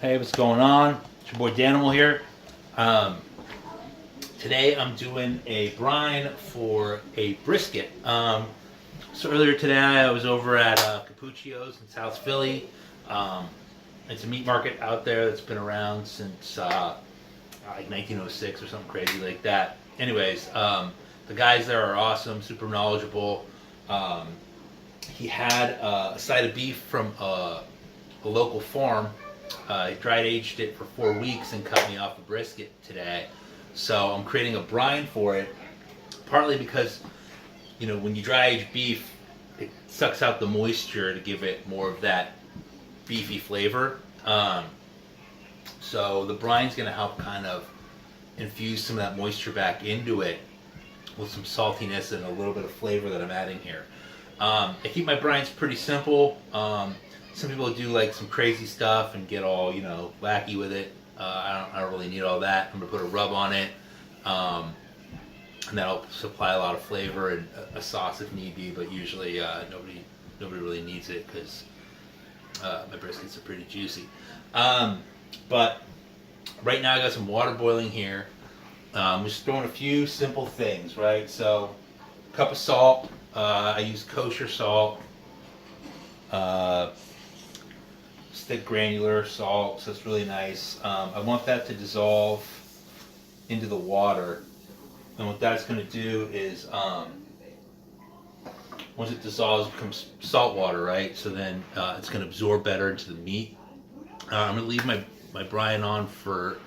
Hey, what's going on? It's your boy Danimal here. Today I'm doing a brine for a brisket. So earlier today I was over at Capuccio's in South Philly. It's a meat market out there that's been around since like 1906 or something crazy like that. Anyways, the guys there are awesome, super knowledgeable. He had a side of beef from a local farm. He dried aged it for 4 weeks and cut me off a brisket today. So I'm creating a brine for it, partly because, you know, when you dry age beef, it sucks out the moisture to give it more of that beefy flavor. So the brine's going to help kind of infuse some of that moisture back into it with some saltiness and a little bit of flavor that I'm adding here. I keep my brines pretty simple. Some people do like some crazy stuff and get all, you know, wacky with it. I don't really need all that. I'm gonna put a rub on it, and that'll supply a lot of flavor and a sauce if need be. But usually nobody really needs it because my briskets are pretty juicy. But right now I got some water boiling here. I'm just throwing a few simple things, right? So, a cup of salt. I use kosher salt. Stick granular salt, so it's really nice. I want that to dissolve into the water, and what that's going to do is once it dissolves, it becomes salt water, right? So then it's going to absorb better into the meat. I'm going to leave my brine on for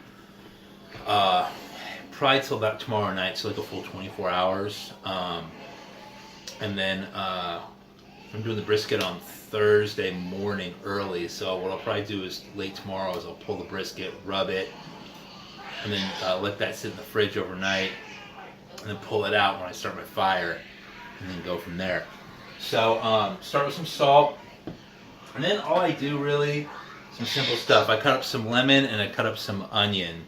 probably till about tomorrow night, so like a full 24 hours. And then I'm doing the brisket on Thursday morning early, so what I'll probably do is late tomorrow is I'll pull the brisket, rub it, and then let that sit in the fridge overnight, and then pull it out when I start my fire, and then go from there. So start with some salt, and then all I do really, some simple stuff. I cut up some lemon and I cut up some onion.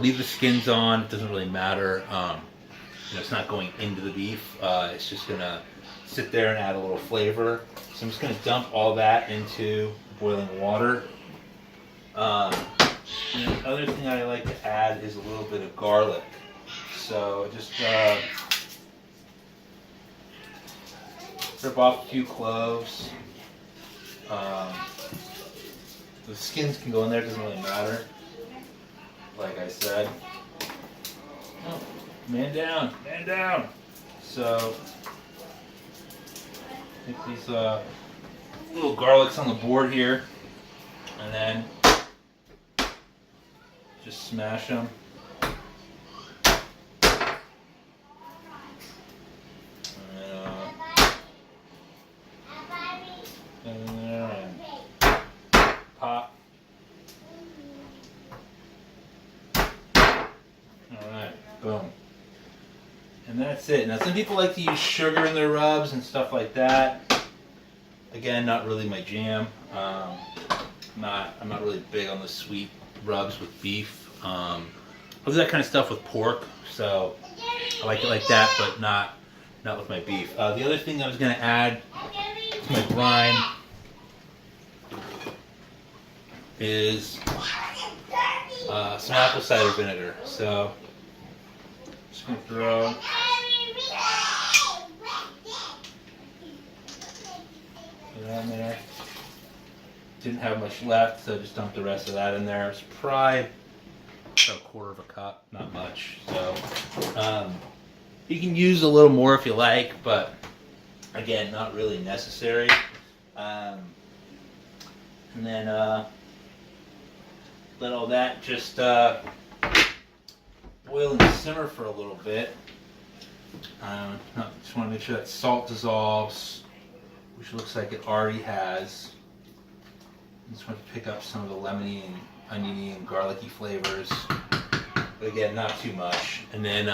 Leave the skins on, it doesn't really matter. You know, it's not going into the beef, it's just gonna sit there and add a little flavor. So I'm just going to dump all that into boiling water. And the other thing I like to add is a little bit of garlic. So just rip off a few cloves. The skins can go in there, it doesn't really matter. Like I said. Oh, man down, man down. So take these little garlics on the board here, and then just smash them. And there and pop. Alright, boom. And that's it. Now some people like to use sugar in their rubs and stuff like that. Again, not really my jam. I'm not really big on the sweet rubs with beef. I'll do that kind of stuff with pork, so I like it like that, but not with my beef. The other thing I was going to add to my brine is some apple cider vinegar. So just going to throw it on there. Didn't have much left, so just dumped the rest of that in there. It's probably about a quarter of a cup, not much. So you can use a little more if you like, but again, not really necessary. And then let all that just boil and simmer for a little bit. Just want to make sure that salt dissolves, which looks like it already has. Just want to pick up some of the lemony and oniony and garlicky flavors, but again, not too much. And then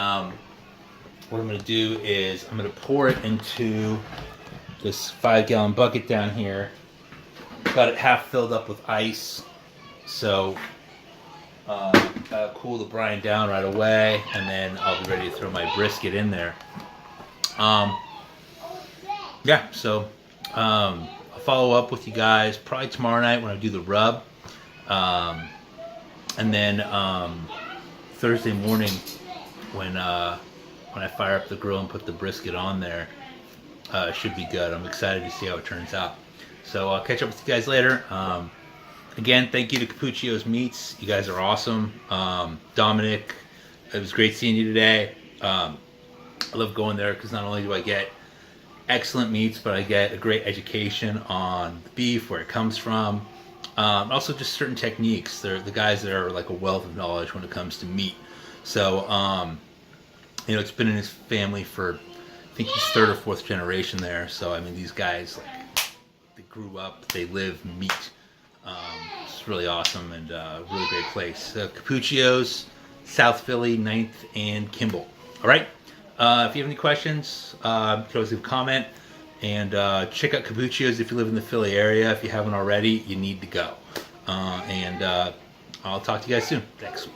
what I'm going to do is I'm going to pour it into this 5-gallon bucket down here. Got it half filled up with ice, so that'll cool the brine down right away, and then I'll be ready to throw my brisket in there. Yeah, so I'll follow up with you guys probably tomorrow night when I do the rub. And then Thursday morning, when I fire up the grill and put the brisket on there, it should be good. I'm excited to see how it turns out. So I'll catch up with you guys later. Again, thank you to Capuccio's Meats. You guys are awesome. Dominic, it was great seeing you today. I love going there because not only do I get excellent meats, but I get a great education on the beef, where it comes from. Also just certain techniques. They're the guys that are like a wealth of knowledge when it comes to meat. So, you know, it's been in his family for, I think he's third or fourth generation there. So, I mean, these guys, like, they grew up, they live meat. It's really awesome and really great place. Capuccio's, South Philly, 9th and Kimball. All right. If you have any questions, you can always leave a comment. And check out Capuccio's if you live in the Philly area. If you haven't already, you need to go. And I'll talk to you guys soon. Thanks.